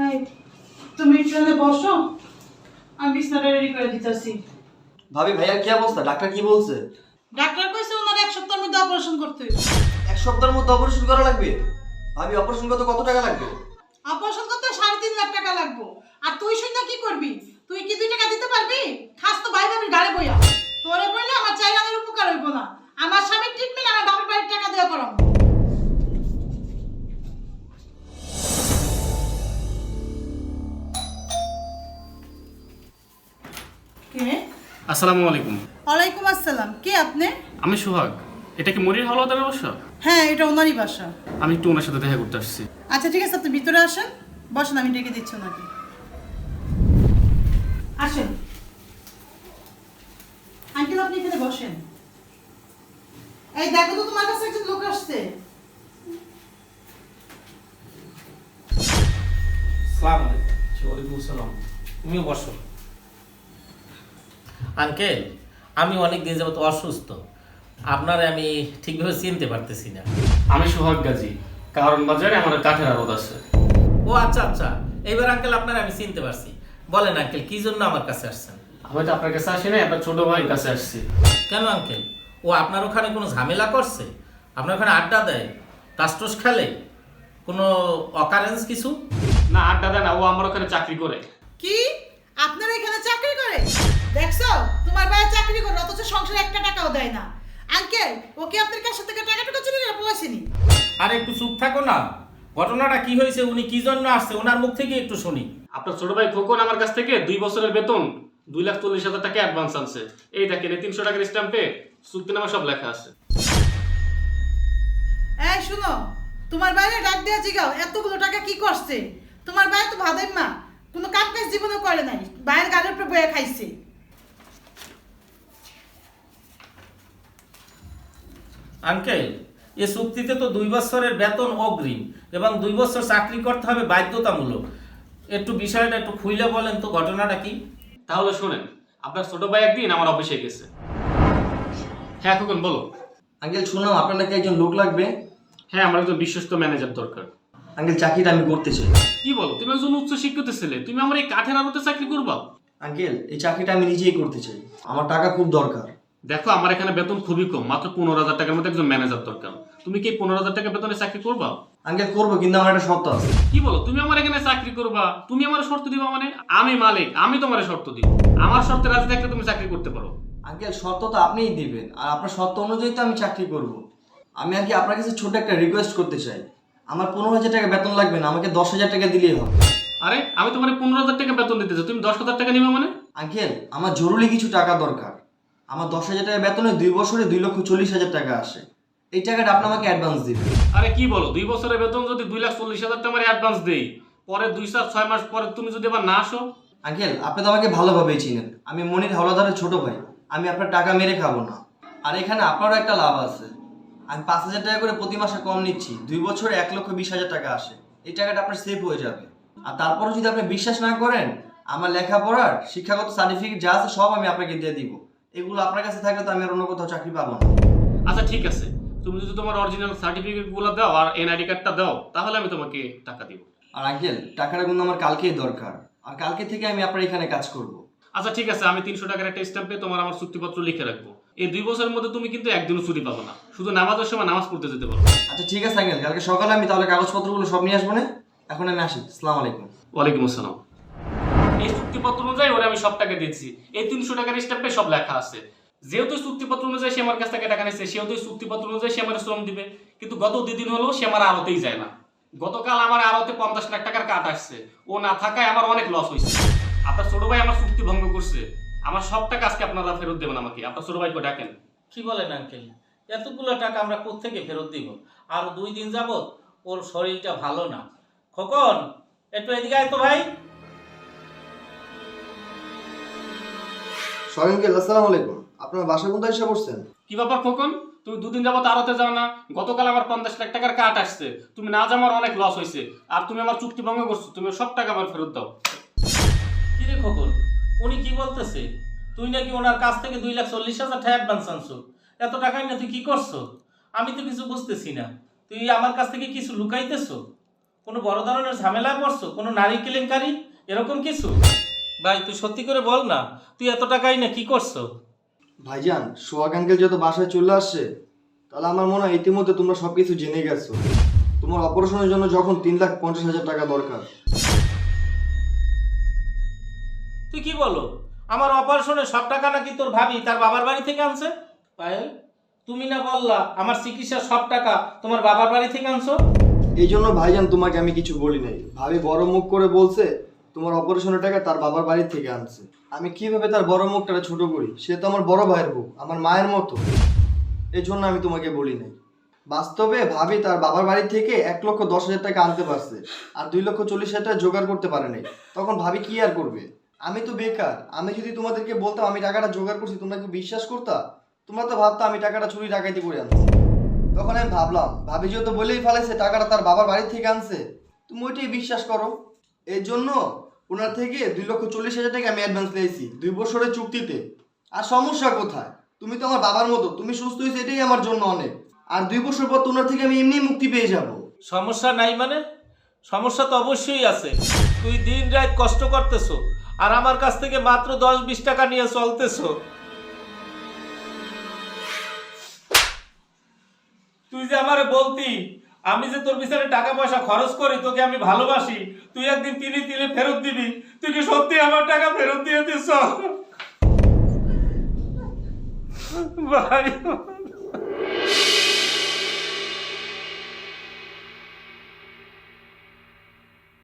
এই, তুমি ট্রেনে বসো, আমি বিছানাটা রেডি করে দিতেছি। ভাবি ভাইয়ার কি অবস্থা? ডাক্তার কি বলছে? ডাক্তার কইছে ওনার 1 সপ্তাহের মধ্যে অপারেশন করতে হইবে। 1 সপ্তাহের মধ্যে অপারেশন করা লাগবে? ভাবি অপারেশন করতে কত টাকা লাগবে? অপারেশন করতে 3.5 লাখ টাকা লাগবে। আর তুই শুনে কি করবি? তুই কি 2 টাকা দিতে পারবি? খাস তো ভাই ভাবির গাড়ি বইয়া। তোরে বইলে আমার চাইরানের উপকার হইব না। আমার স্বামীর ট্রিটমেন্ট আমার বাপের বাড়ির টাকা দিয়ে করাবো। কে? আসসালামু আলাইকুম। ওয়ালাইকুম আসসালাম। কে আপনি? আমি সোহাগ। এটা কি মনির হাওলাদারের বাসা? হ্যাঁ, এটা ওনারই বাসা। আমি একটু ওনার সাথে দেখা করতে আসছি। আচ্ছা ঠিক আছে, আপনি ভিতরে আসেন, বসেন, আমি ডেকে দিচ্ছি ওনাকে। আসেন আঙ্কেল, আপনি এখানে বসেন। এই দেখো তো, তোমার কাছে একজন লোক আসছে। আসসালামু আলাইকুম। ওয়ালাইকুম আসসালাম। তুমিও বসো। আঙ্কেল, আমি অনেক দিন যাবত অসুস্থ, আপনারে আমি ঠিকভাবে চিনতে পারতেছি না। আমি সোহাগ গাজী। কারণ বাজারে আমার কাঠের আড়ত আছে। ও আচ্ছা আচ্ছা, এইবার আঙ্কেল আপনার আমি চিনতে পারছি। বলেন আঙ্কেল, কি জন্য আমার কাছে আসছেন? আমি তো আপনার কাছে আসি না, আপনার ছোট ভাইয়ের কাছে আসছি। কেন আঙ্কেল, ও আপনার ওখানে কোনো ঝামেলা করছে? আপনার ওখানে আড্ডা দেয়, তাসটোস খেলে, কোনো অকারেন্স কিছু? না, আড্ডা দেয় না, ও আমার ওখানে চাকরি করে। কি? আপনারা এখানে চাকরি করে? দেখছো, তোমার ভাই চাকরি করে অথচ সংসারে 1 টাকাও দেয় না। আঙ্কেল, ওকে আপনার কাছ থেকে টাকা চুরি করে পয়সানি। আর একটু চুপ থাকো না। ঘটনাটা কি হয়েছে, উনি কি জন্য আসছে, ওনার মুখ থেকে একটু শুনি। আপনার ছোট ভাই খোকন আমার কাছ থেকে 2 বছরের বেতন 2,40,000 টাকা অ্যাডভান্স আনছে। এই দেখেন, এই 300 টাকার স্ট্যাম্পে চুক্তিনামা সব লেখা আছে। এই শুনো, তোমার বাইরে ডাক দেওয়া জিগাও এতগুলো টাকা কি করছে? তোমার ভাই তো ভাদাই মা, কোনো কাম কাজ জীবনে করে নাই, বাইরের গাড়ির উপরে বয়ে খাইছে। আঙ্কেল, এ চুক্তিতে তো 2 বছরের বেতন অগ্রিম এবং 2 বছর চাকরি করতে হবে বাধ্যতামূলক। একটু বিষয়টা একটু খুইলে বলেন তো, ঘটনাটা কি? তাহলে শোনেন, আপনার ছোট ভাই একদিন আমার অফিসে গেছে। হ্যাঁ খোকন, বলো। আঙ্কেল শুনলাম আপনার নাকি একজন লোক লাগবে। হ্যাঁ, আমার একজন বিশ্বস্ত ম্যানেজার দরকার। আঙ্কেল চাকরিটা আমি করতে চাই। কি বলো, তুমি একজন উচ্চ শিক্ষিত ছেলে, তুমি আমার এই কাঠের আড়তে চাকরি করবা? আঙ্কেল এই চাকরিটা আমি নিজেই করতে চাই, আমার টাকা খুব দরকার। দেখো, আমার এখানে বেতন খুবই কম, মাত্র 15,000 টাকার মধ্যে একজন ম্যানেজার দরকার। তুমি কি 15,000 টাকা বেতনে চাকরি করবা? আঙ্কেল করবো, কিন্তু আমার একটা শর্ত আছে। কি বলো, তুমি আমার এখানে চাকরি করবা? তুমি আমার শর্ত দিবা মানে? আমি মালিক, আমি তোমার শর্ত দিব। আমার শর্তে রাজি থাকলে তুমি চাকরি করতে পারো। আঙ্কেল শর্ত তো আপনিই দিবেন, আর আপনার শর্ত অনুযায়ী তো আমি চাকরি করব। আমি আর কি আপনার কাছে ছোট একটা রিকোয়েস্ট করতে চাই। আমার 15,000 টাকা বেতন লাগবে না, আমাকে 10,000 টাকা দিলেই হবে। আরে, আমি তোমার 15,000 টাকা বেতন দিতেছি, তুমি 10,000 টাকা নিবে মানে? আঙ্কেল আমার জরুরি কিছু টাকা দরকার। আমার 10,000 টাকা বেতনে 2 বছরে 2,40,000 টাকা আসে। এই টাকাটা আপনি আমাকে অ্যাডভান্স দিবেন। আরে কি বলো, 2 বছরের বেতন যদি 2,40,000 টাকা অ্যাডভান্স দেই, পরে 2-6 মাস পরে তুমি যদি আবার না আসো? আঙ্কেল আপনি তো আমাকে ভালোভাবেই চিনেন, আমি মনির হাওলাদারের ছোট ভাই। আমি আপনার টাকা মেরে খাবো না। আর এখানে আপনারও একটা লাভ আছে। আমি 5,000 টাকা করে প্রতি মাসে কম নিচ্ছি, 2 বছরে 1,20,000 টাকা আসে। এই টাকাটা আপনার সেভ হয়ে যাবে। আর তারপরে যদি আপনি বিশ্বাস না করেন, আমার লেখাপড়ার শিক্ষাগত সার্টিফিকেট যা আছে সব আমি আপনাকে দিয়ে দিব। এগুলো আপনার কাছে থাকলে তো আমি আর অন্য কোথাও চাকরি পাবো না। আচ্ছা ঠিক আছে, তুমি যদি তোমার অরিজিনাল সার্টিফিকেটগুলো দাও আর এনআইডি কার্ডটা দাও, তাহলে আমি তোমাকে টাকা দিব। আর আঙ্কেল টাকাটা কিন্তু আমার কালকেই দরকার, আর কালকে থেকে আমি আপনার এখানে কাজ করব। আচ্ছা ঠিক আছে, আমি 300 টাকার একটা স্ট্যাম্পে তোমার আমার চুক্তিপত্র লিখে রাখবো। এই 2 বছরের মধ্যে তুমি কিন্তু একদিনও ছুটি পাবো না, শুধু নামাজের সময় নামাজ পড়তে যেতে পারো। আচ্ছা ঠিক আছে আঙ্কেল, কালকে সকালে আমি তাহলে কাগজপত্রগুলো সব নিয়ে আসবো না। এখন আমি আসি, আসসালামু আলাইকুম। ওয়ালাইকুম আসসালাম। এই চুক্তিপত্র অনুযায়ী ওরে আমি সব টাকা দিয়েছি, এই 300 টাকার স্ট্যাম্পে সব লেখা আছে। যেহেতু চুক্তিপত্র অনুযায়ী সে আমার কাছ থেকে টাকা নিচ্ছে, সেহেতু চুক্তিপত্র অনুযায়ী সে আমার শ্রম দিবে। কিন্তু গত 2 দিন হলো সে আমার আড়তেই যায় না। গতকাল আমার আড়তে 50 লাখ টাকার কাট আসছে, ও না থাকায় আমার অনেক লস হয়েছে। আপনার ছোট ভাই আমার চুক্তি ভঙ্গ করছে, আমার সব টাকা আজকে আপনারা ফেরত দেবেন আমাকে। আপনার ছোট ভাইকে ডাকেন। কি বলেন আঙ্কেল, এতগুলো টাকা আমরা কোত্থেকে ফেরত দিব? আর 2 দিন যাবত ওর শরীরটা ভালো না। খোকন, একটু এদিকে আয় তো ভাই। আঙ্কেল আসসালামু আলাইকুম, আপনার বাসা কোথায় এসে বসছেন? কি ব্যাপার খোকন, তুমি 2 দিন যাবত আড়তে যাও না? গতকাল আমার 50 লাখ টাকার কাট আসছে, তুমি না যাও, আমার অনেক লস হয়েছে। আর তুমি আমার চুক্তি ভঙ্গ করছো, তুমি সব টাকা আমার ফেরত দাও। কি রে খোকন, উনি কি বলতেছে? তুই নাকি ওনার কাছ থেকে 2,40,000 টাকা অ্যাডভান্স আনছো। এত টাকা না তুই কি করছো? আমি তো কিছু বুঝতেছি না। তুই আমার কাছ থেকে কিছু লুকাইতেছো? কোনো বড় ধরনের ঝামেলায় পড়ছো, কোনো নারী কেলেঙ্কারি এরকম কিছু? ভাই তুই সত্যি করে বল না, তুই এত টাকাই না কি করছো? ভাইজান, সোহাগ আঙ্কেল যেহেতু বাসায় চলে আসছে, তাহলে আমার মনে হয় ইতিমধ্যে তোমরা সবকিছু জেনে গেছো। তোমার অপারেশনের জন্য যখন 3,50,000 টাকা দরকার। তুই কি বলো? আমার অপারেশনের সব টাকা নাকি তোর ভাবি তার বাবার বাড়ি থেকে আনছে? পায়েল, তুমি না বললা আমার চিকিৎসার সব টাকা তোমার বাবার বাড়ি থেকে আনছো? এই জন্য ভাইজান তোমাকে আমি কিছু বলি নাই। ভাবি বড় মুখ করে বলছে তোমার অপারেশনের টাকা তার বাবার বাড়ি থেকে আনছে। আমি কিভাবে তার বড় মুখটা ছোট করি? সে তো আমার বড় ভাইয়ের বউ, আমার মায়ের মতো। এই জন্য আমি তোমাকে বলি নাই। বাস্তবে ভাবি তার বাবার বাড়ি থেকে 1,10,000 টাকা আনতে পারছে, আর 2,40,000 টাকা জোগাড় করতে পারে নাই। তখন ভাবি কি আর করবে? আমি তো বেকার। আমি যদি তোমাদেরকে বলতাম আমি টাকাটা জোগাড় করছি, তোমরা কি বিশ্বাস করতা? তোমরা তো ভাবতা আমি টাকাটা চুরি ডাকাইতি করে আনছি। তখন আমি ভাবলাম ভাবি যেহেতু বলেই ফেলেছে টাকাটা তার বাবার বাড়ি থেকে আনছে, তুমি ওইটাই বিশ্বাস করো। এই জন্য ওনার থেকে 2,40,000 টাকা আমি অ্যাডভান্স নিয়েছি 2 বছরের চুক্তিতে। আর সমস্যা কোথায়? তুমি তো আমার বাবার মতো, তুমি সুস্থ হয়েছে এটাই আমার জন্য অনেক। আর 2 বছর পর তোমার থেকে আমি এমনি মুক্তি পেয়ে যাব। সমস্যা নাই মানে? সমস্যা তো অবশ্যই আছে। তুই দিন রাত কষ্ট করতেছো আর আমার কাছ থেকে মাত্র 10-20 টাকা নিয়ে চলতেছো। তুই যে আমারে বলতি আমি যে তোর পিছনে টাকা পয়সা খরচ করি, তোকে আমি ভালোবাসি, তুই একদিন তিলে তিলে ফেরত দিবি। তুই কি সত্যি আমার টাকা ফেরত দিয়ে দিস? ভাই